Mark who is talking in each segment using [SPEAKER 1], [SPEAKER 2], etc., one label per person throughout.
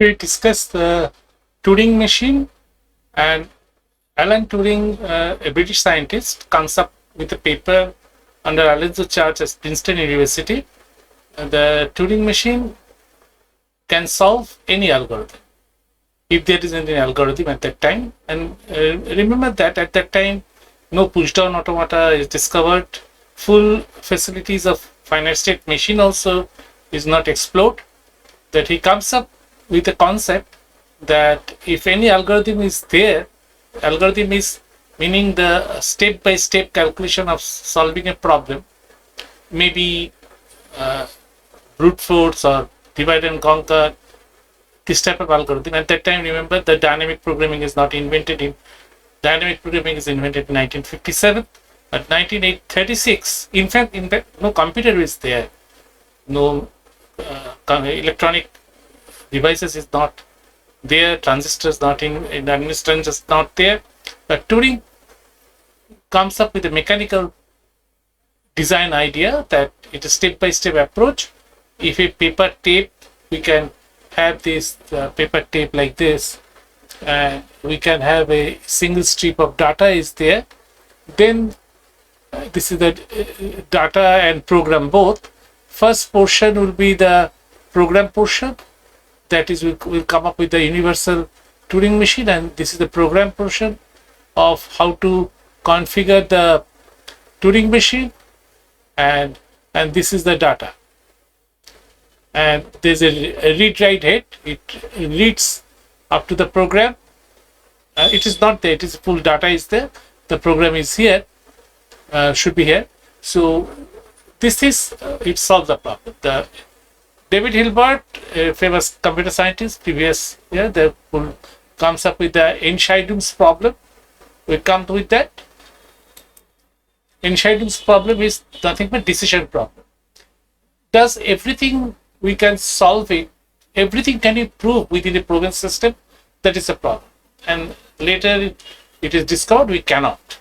[SPEAKER 1] We discussed the Turing machine, and Alan Turing, a British scientist, comes up with a paper under Alonzo Charge at Princeton University. The Turing machine can solve any algorithm, if there is any algorithm at that time. And remember that at that time, no push-down automata is discovered. Full facilities of finite state machine also is not explored. That he comes up with a concept that if any algorithm is there, algorithm is meaning the step-by-step calculation of solving a problem, maybe brute force or divide and conquer, this type of algorithm. At that time, remember, the dynamic programming is not invented. Dynamic programming is invented in 1957, but 1936, in fact, no computer is there, no electronic devices is not there, transistors not in administration is not there. But Turing comes up with a mechanical design idea that it is step-by-step approach. If a paper tape, we can have this paper tape like this, and we can have a single strip of data is there. Then this is the data and program both. First portion will be the program portion, that is will come up with the universal Turing machine, and this is the program portion of how to configure the Turing machine, and this is the data. And there's a read-write head. It reads up to the program. It is not there. It is full data is there. The program is here. Should be here. So this is it solves the problem. The David Hilbert, a famous computer scientist, previous year, comes up with the Entscheidungs problem. We come with that. Entscheidungs problem is nothing but decision problem. Does everything we can solve it? Everything can be proved within a proven system? That is a problem. And later it is discovered we cannot.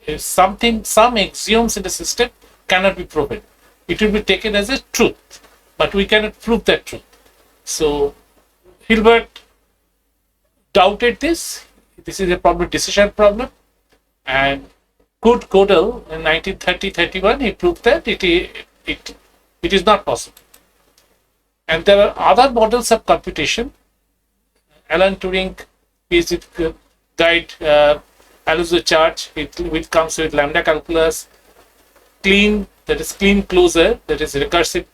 [SPEAKER 1] If some axioms in the system cannot be proven, it will be taken as a truth, but we cannot prove that truth. So Hilbert doubted this. This is a problem, decision problem, and Kurt Gödel in 1930-31 he proved that it is not possible. And there are other models of computation. Alan Turing PhD guide Alonzo Charge, which comes with lambda calculus, clean, that is clean closure, that is recursive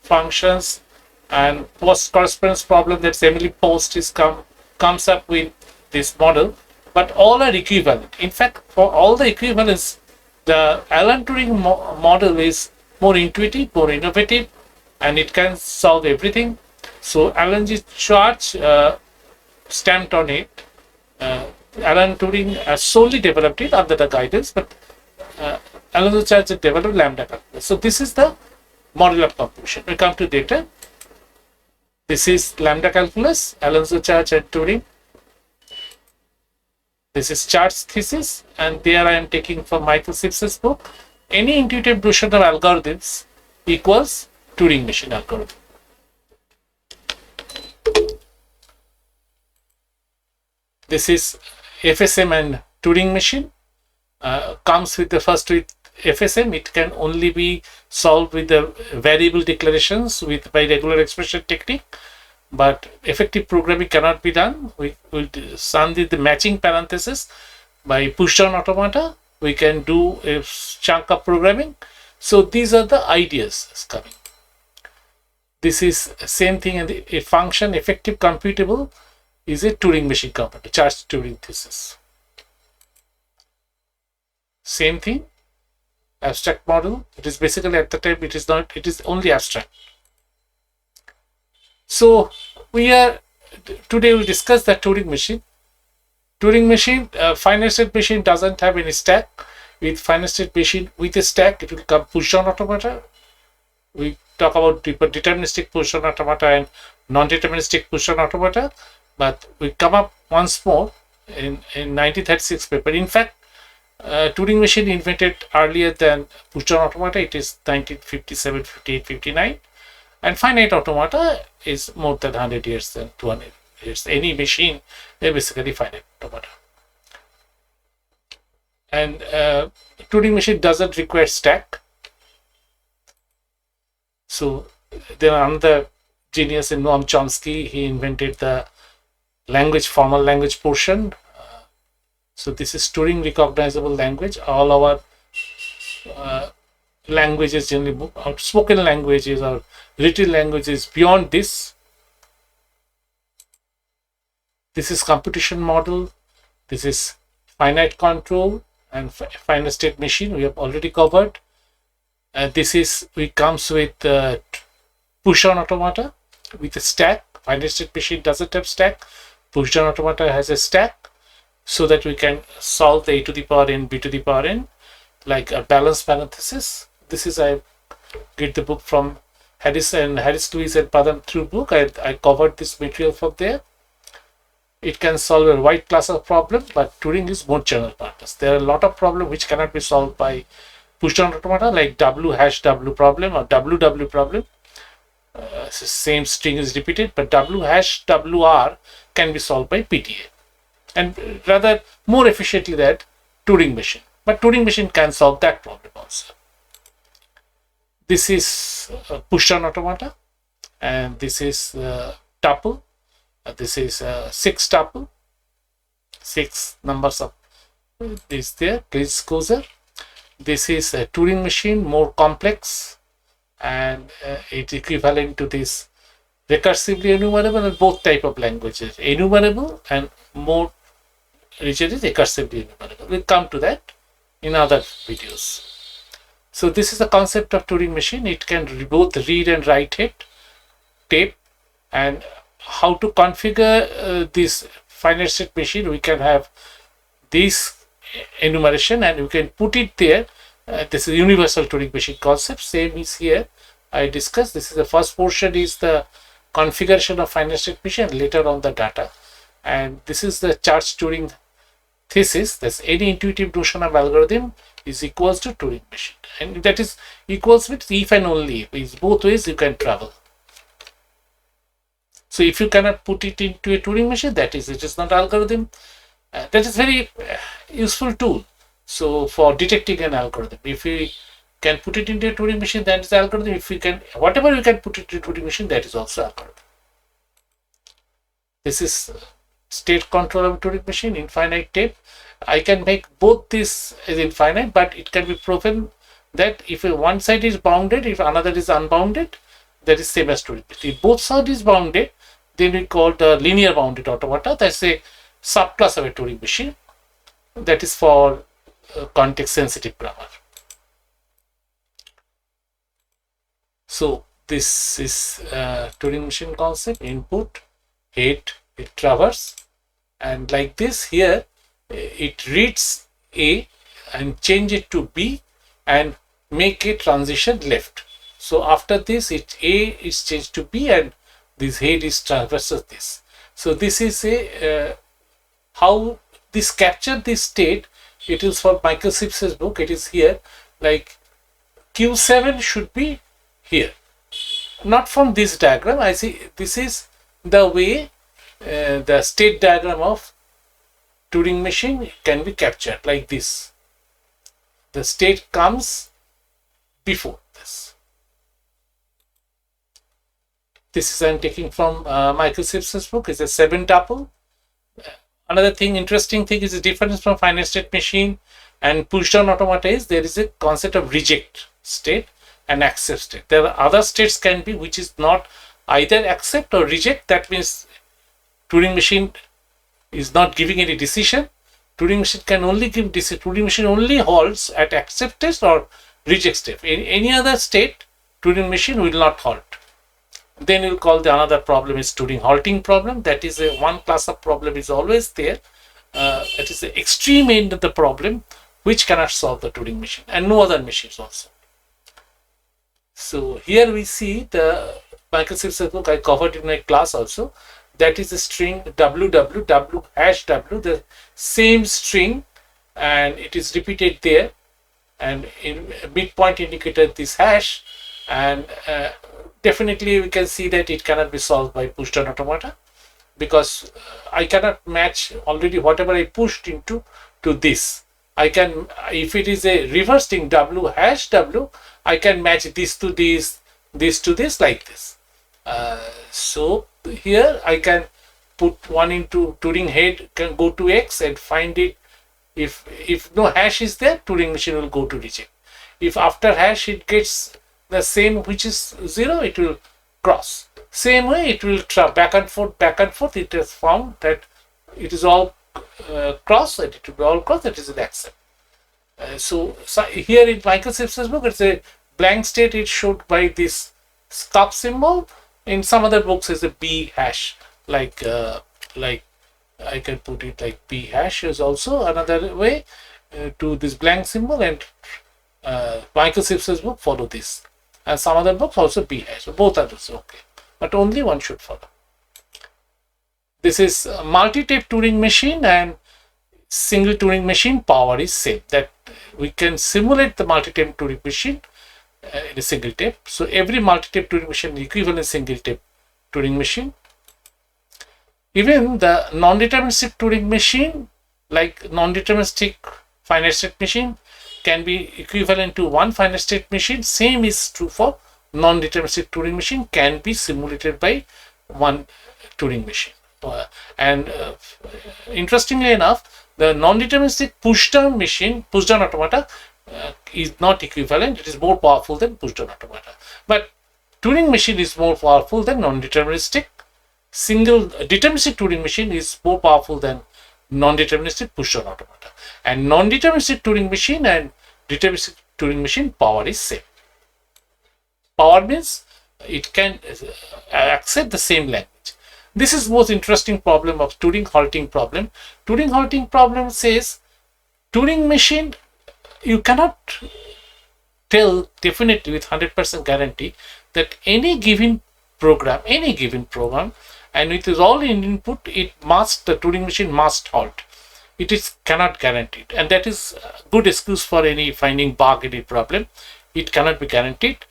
[SPEAKER 1] functions, and post correspondence problem, that Emily Post comes up with this model, but all are equivalent. In fact, for all the equivalence, the Alan Turing model is more intuitive, more innovative, and it can solve everything. So Alan Charge stamped on it. Alan Turing solely developed it under the guidance, but Alonzo Charge developed lambda calculus. So this is the model of computation. We come to data. This is lambda calculus, Alonzo Charge and Turing. This is Charge's thesis, and there I am taking from Michael Simpson's book. Any intuitive notion of algorithms equals Turing machine algorithm. This is FSM and Turing machine. Comes with the first with FSM. It can only be solved with the variable declarations by regular expression technique, but effective programming cannot be done. We will sum the matching parentheses by push-down automata. We can do a chunk of programming. So these are the ideas coming. This is same thing, and a function effective computable is a Turing machine computer, Charge Turing thesis. Same thing, abstract model. It is basically at the time it is not, it is only abstract. So today we discuss the Turing machine. Turing machine, finite state machine doesn't have any stack. With finite state machine with a stack, it will come push-down automata. We talk about deterministic push-down automata and non-deterministic push-down automata, but we come up once more in 1936 paper. In fact, Turing machine invented earlier than push-down automata. It is 1957, 58, 59, and finite automata is more than 100 years than 200 years. Any machine, they're basically finite automata. And Turing machine doesn't require stack. So there are another genius in Noam Chomsky. He invented the formal language portion. So this is Turing recognizable language. All our languages, generally outspoken languages or written languages beyond this. This is computation model. This is finite control and finite state machine. We have already covered. Comes with push-down automata with a stack. Finite state machine doesn't have stack. Push-down automata has a stack, so that we can solve the a to the power n, b to the power n, like a balanced parenthesis. This is, I get the book from Harris Lewis and Padam through book. I covered this material from there. It can solve a wide class of problems, but Turing is more general purpose. There are a lot of problems which cannot be solved by push-down automata, like W#W problem or WW problem. Same string is repeated, but W#WR can be solved by PTA, and rather more efficiently than Turing machine. But Turing machine can solve that problem also. This is push-down automata, and this is tuple. This is 6 tuple, 6 numbers of this there. Please closer. This is a Turing machine, more complex, and it's equivalent to this recursively enumerable and both type of languages, enumerable and more richer is recursively enumerable. We'll come to that in other videos. So this is the concept of Turing machine. It can both read and write tape, and how to configure this finite state machine. We can have this enumeration and we can put it there. This is universal Turing machine concept. Same is here. I discussed. This is the first portion is the configuration of finite state machine, later on the data. And this is the Charles Turing thesis. That's any intuitive notion of algorithm is equals to Turing machine. And that is equals with if and only if. It's both ways you can travel. So if you cannot put it into a Turing machine, it is not algorithm. That is very useful tool. So for detecting an algorithm, if we can put it into a Turing machine, that is algorithm. If we can, whatever we can put it into a Turing machine, that is also algorithm. This is state control of Turing machine, infinite tape. I can make both this as infinite, but it can be proven that if one side is bounded, if another is unbounded, that is same as Turing machine. If both sides is bounded, then we call the linear bounded automata. That's a subclass of a Turing machine. That is for context sensitive grammar. So this is Turing machine concept: input, head, it traverse, and like this here, it reads A and change it to B and make a transition left. So after this, A is changed to B and this head is traverses this. So this is a how this capture this state. It is for Michael Sipps's book. It is here, like Q7 should be here, not from this diagram. I see this is the way the state diagram of Turing machine can be captured like this. The state comes before this. This is I'm taking from Michael Sipps's book. It's a 7 tuple. Another thing, interesting thing is the difference from finite state machine and push-down automata is there is a concept of reject state and accept state. There are other states can be which is not either accept or reject. That means Turing machine is not giving any decision. Turing machine can only give decision. Turing machine only halts at accept state or reject state. In any other state, Turing machine will not halt. Then we'll call the another problem is Turing halting problem. That is a one class of problem is always there. That is the extreme end of the problem which cannot solve the Turing machine and no other machines also. So here we see the Michael Sipps's book. I covered in my class also. That is a string W#W, the same string, and it is repeated there. And in midpoint indicator this hash, and definitely we can see that it cannot be solved by push-down automata, because I cannot match already whatever I pushed into to this. I can, if it is a reverse thing, W hash W, I can match this to this to this, like this. So here I can put one into Turing head, can go to X and find it. If no hash is there, Turing machine will go to reject. If after hash it gets the same which is 0, it will cross. Same way it will back and forth. It has found that it is all cross, and it will be all cross, that is an accept. So here in Microsoft's book, it's a blank state. It's showed by this stop symbol. In some other books, is a B hash, like I can put it like B hash is also another way to this blank symbol, and Microsoft's book follow this, and some other books also B hash. So both are also okay, but only one should follow. This is a multi-tape Turing machine, and single Turing machine power is same. That we can simulate the multi-tape Turing machine in a single tape. So every multi-tape Turing machine is equivalent single tape Turing machine. Even the non-deterministic Turing machine, like non-deterministic finite state machine, can be equivalent to one finite state machine. Same is true for non-deterministic Turing machine, can be simulated by one Turing machine. Interestingly enough, the non-deterministic push-down machine, push-down automata, is not equivalent. It is more powerful than push-down automata. But Turing machine is more powerful than non-deterministic. Single deterministic Turing machine is more powerful than non-deterministic push-down automata. And non-deterministic Turing machine and deterministic Turing machine power is same. Power means it can accept the same language. This is most interesting problem of Turing halting problem. Turing halting problem says Turing machine, you cannot tell definitely with 100% guarantee that any given program, and it is all in input, the Turing machine must halt. It is cannot guaranteed, and that is a good excuse for any finding bug in a problem. It cannot be guaranteed.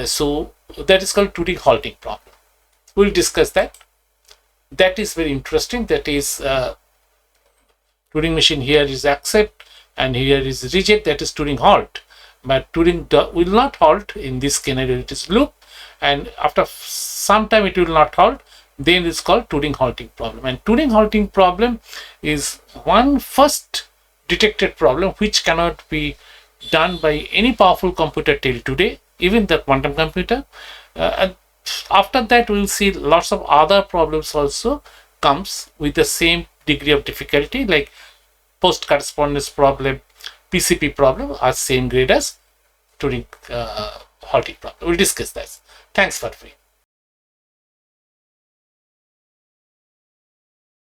[SPEAKER 1] So that is called Turing halting problem. We'll discuss that. That is very interesting. That is Turing machine here is accept and here is reject. That is Turing halt. But Turing will not halt in this scenario. It is loop, and after some time it will not halt. Then it's called Turing halting problem. And Turing halting problem is one first detected problem which cannot be done by any powerful computer till today, even the quantum computer. And after that, we'll see lots of other problems also comes with the same degree of difficulty, like post correspondence problem, PCP problem are same grade as Turing halting problem. We'll discuss that. Thanks for free.